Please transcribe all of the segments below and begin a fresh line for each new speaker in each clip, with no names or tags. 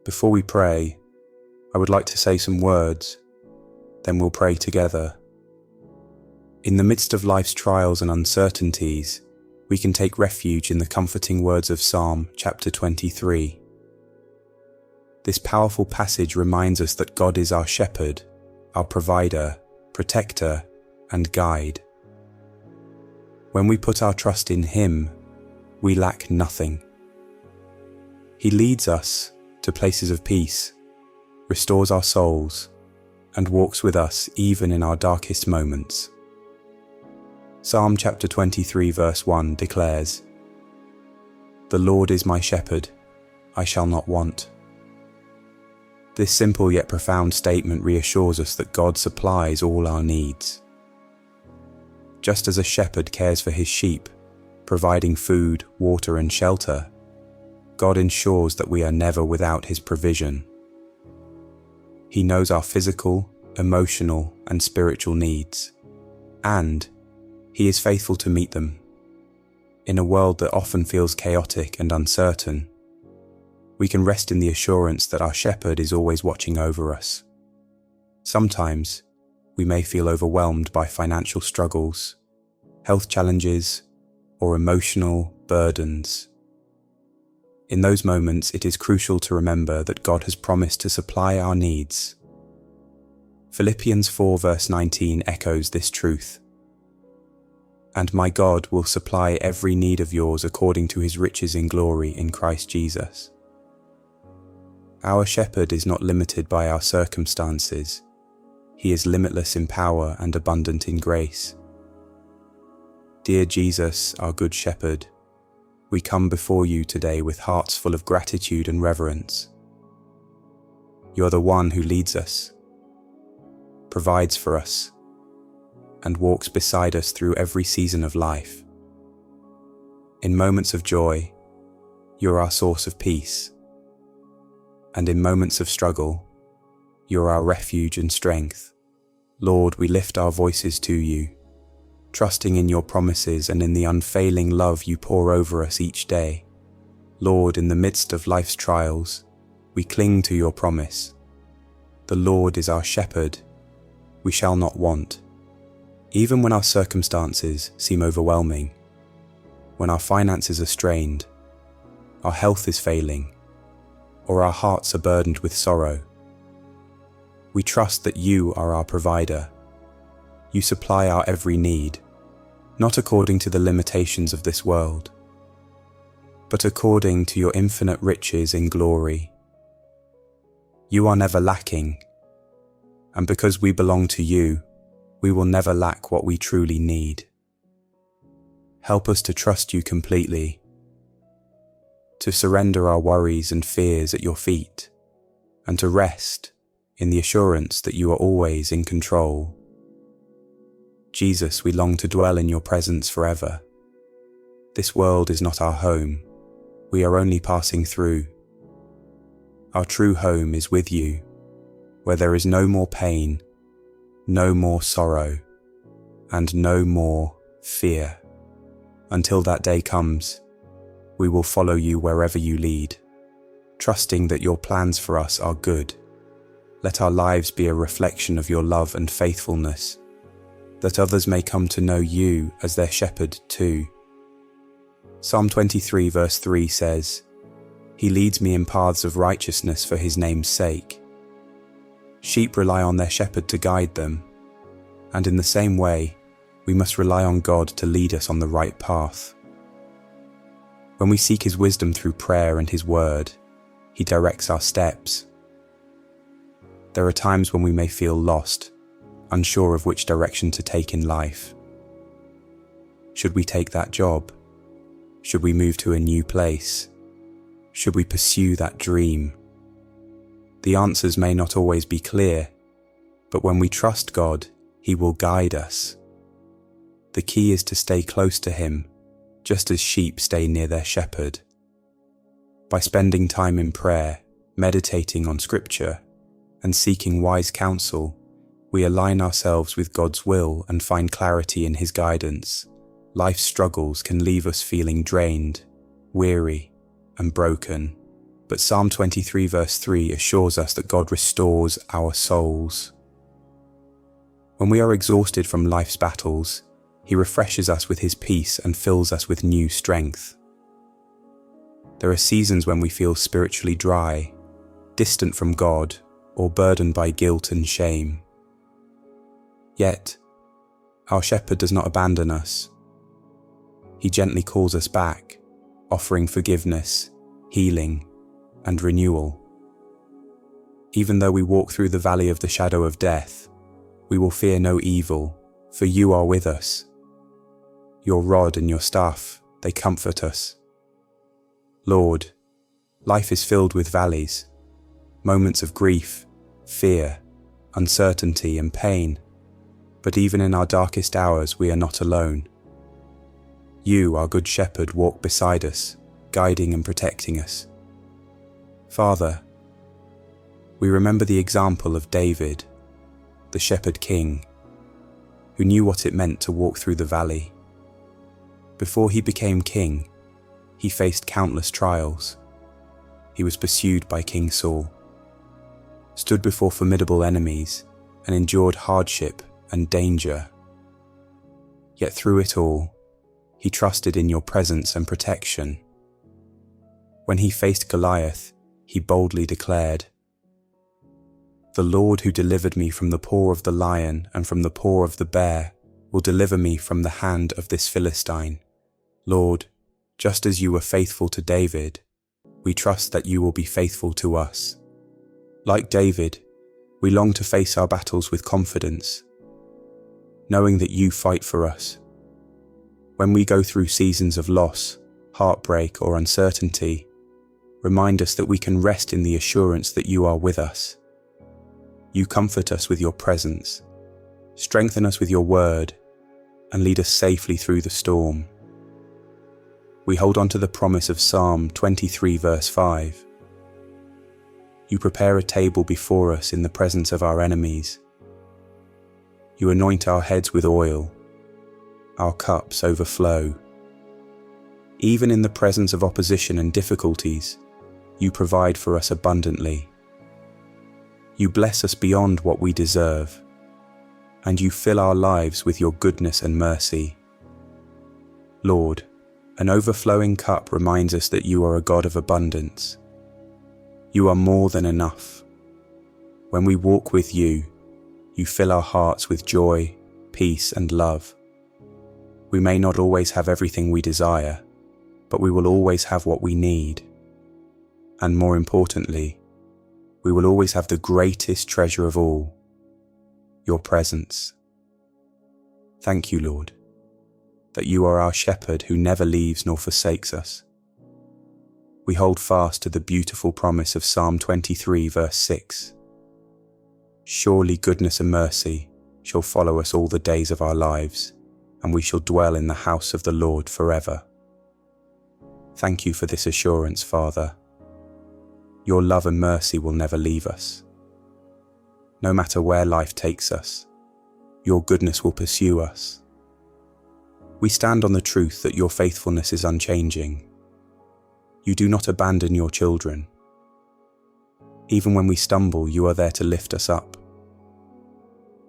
Before we pray, I would like to say some words, then we'll pray together. In the midst of life's trials and uncertainties, we can take refuge in the comforting words of Psalm chapter 23. This powerful passage reminds us that God is our shepherd, our provider, protector, and guide. When we put our trust in Him, we lack nothing. He leads us to places of peace, restores our souls, and walks with us even in our darkest moments. Psalm chapter 23 verse 1 declares, "The Lord is my shepherd, I shall not want." This simple yet profound statement reassures us that God supplies all our needs. Just as a shepherd cares for his sheep, providing food, water, and shelter, God ensures that we are never without His provision. He knows our physical, emotional, and spiritual needs, and He is faithful to meet them. In a world that often feels chaotic and uncertain, we can rest in the assurance that our shepherd is always watching over us. Sometimes, we may feel overwhelmed by financial struggles, health challenges, or emotional burdens. In those moments, it is crucial to remember that God has promised to supply our needs. Philippians 4 verse 19 echoes this truth. "And my God will supply every need of yours according to His riches in glory in Christ Jesus." Our shepherd is not limited by our circumstances. He is limitless in power and abundant in grace. Dear Jesus, our good shepherd, we come before you today with hearts full of gratitude and reverence. You are the one who leads us, provides for us, and walks beside us through every season of life. In moments of joy, you are our source of peace, and in moments of struggle, you are our refuge and strength. Lord, we lift our voices to you, trusting in your promises and in the unfailing love you pour over us each day. Lord, in the midst of life's trials, we cling to your promise. The Lord is our shepherd, we shall not want. Even when our circumstances seem overwhelming, when our finances are strained, our health is failing, or our hearts are burdened with sorrow, we trust that you are our provider. You supply our every need, not according to the limitations of this world, but according to your infinite riches in glory. You are never lacking, and because we belong to you, we will never lack what we truly need. Help us to trust you completely, to surrender our worries and fears at your feet, and to rest in the assurance that you are always in control. Jesus, we long to dwell in your presence forever. This world is not our home. We are only passing through. Our true home is with you, where there is no more pain, no more sorrow, and no more fear. Until that day comes, we will follow you wherever you lead, trusting that your plans for us are good. Let our lives be a reflection of your love and faithfulness, that others may come to know you as their shepherd too. Psalm 23 verse 3 says, "He leads me in paths of righteousness for his name's sake." Sheep rely on their shepherd to guide them, and in the same way, we must rely on God to lead us on the right path. When we seek His wisdom through prayer and His word, He directs our steps. There are times when we may feel lost, unsure of which direction to take in life. Should we take that job? Should we move to a new place? Should we pursue that dream? The answers may not always be clear, but when we trust God, He will guide us. The key is to stay close to Him, just as sheep stay near their shepherd. By spending time in prayer, meditating on Scripture, and seeking wise counsel, we align ourselves with God's will and find clarity in His guidance. Life's struggles can leave us feeling drained, weary, and broken, But Psalm 23 verse 3 assures us that God restores our souls. When we are exhausted from life's battles, He refreshes us with His peace and fills us with new strength. There are seasons when we feel spiritually dry, distant from God, or burdened by guilt and shame. Yet, our Shepherd does not abandon us. He gently calls us back, offering forgiveness, healing, and renewal. Even though we walk through the valley of the shadow of death, we will fear no evil, for You are with us. Your rod and Your staff, they comfort us. Lord, life is filled with valleys, moments of grief, fear, uncertainty, and pain. But even in our darkest hours, we are not alone. You, our Good Shepherd, walk beside us, guiding and protecting us. Father, we remember the example of David, the Shepherd King, who knew what it meant to walk through the valley. Before he became king, he faced countless trials. He was pursued by King Saul, stood before formidable enemies, and endured hardship and danger. Yet through it all, he trusted in Your presence and protection. When he faced Goliath, he boldly declared, "The Lord who delivered me from the paw of the lion and from the paw of the bear will deliver me from the hand of this Philistine. Lord, just as You were faithful to David, we trust that You will be faithful to us." Like David, we long to face our battles with confidence, knowing that You fight for us. When we go through seasons of loss, heartbreak, or uncertainty, remind us that we can rest in the assurance that You are with us. You comfort us with Your presence, strengthen us with Your word, and lead us safely through the storm. We hold on to the promise of Psalm 23 verse 5. You prepare a table before us in the presence of our enemies. You anoint our heads with oil. Our cups overflow. Even in the presence of opposition and difficulties, You provide for us abundantly. You bless us beyond what we deserve, and You fill our lives with Your goodness and mercy. Lord, an overflowing cup reminds us that You are a God of abundance. You are more than enough. When we walk with You, You fill our hearts with joy, peace, and love. We may not always have everything we desire, but we will always have what we need. And more importantly, we will always have the greatest treasure of all, Your presence. Thank You, Lord, that You are our shepherd who never leaves nor forsakes us. We hold fast to the beautiful promise of Psalm 23 verse 6. Surely goodness and mercy shall follow us all the days of our lives, and we shall dwell in the house of the Lord forever. Thank You for this assurance, Father. Your love and mercy will never leave us. No matter where life takes us, Your goodness will pursue us. We stand on the truth that Your faithfulness is unchanging. You do not abandon Your children. Even when we stumble, You are there to lift us up.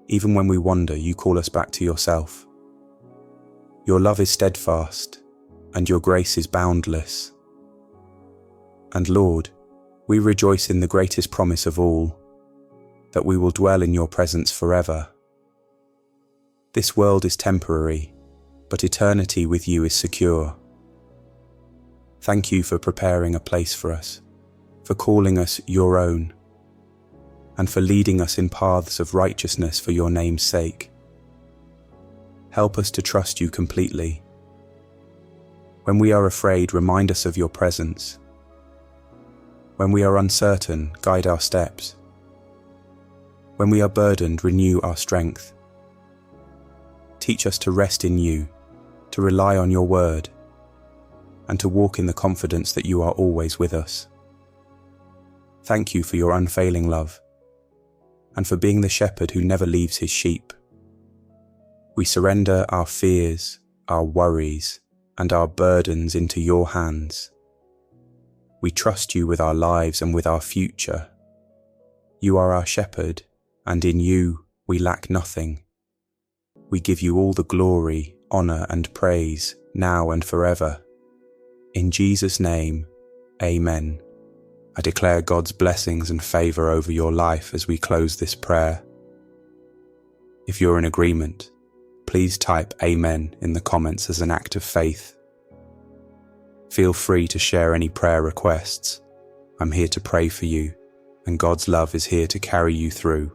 Even when we wander, You call us back to Yourself. Your love is steadfast, and Your grace is boundless. And Lord, we rejoice in the greatest promise of all, that we will dwell in Your presence forever. This world is temporary, but eternity with You is secure. Thank You for preparing a place for us, for calling us Your own, and for leading us in paths of righteousness for Your name's sake. Help us to trust You completely. When we are afraid, remind us of Your presence. When we are uncertain, guide our steps. When we are burdened, renew our strength. Teach us to rest in You, to rely on Your word, and to walk in the confidence that You are always with us. Thank You for Your unfailing love, and for being the shepherd who never leaves his sheep. We surrender our fears, our worries, and our burdens into Your hands. We trust you with our lives and with our future. You are our shepherd, and in you we lack nothing. We give you all the glory, honor, and praise, now and forever. In Jesus' name, Amen. I declare God's blessings and favor over your life as we close this prayer. If you're in agreement, please type Amen in the comments as an act of faith. Feel free to share any prayer requests. I'm here to pray for you, and God's love is here to carry you through.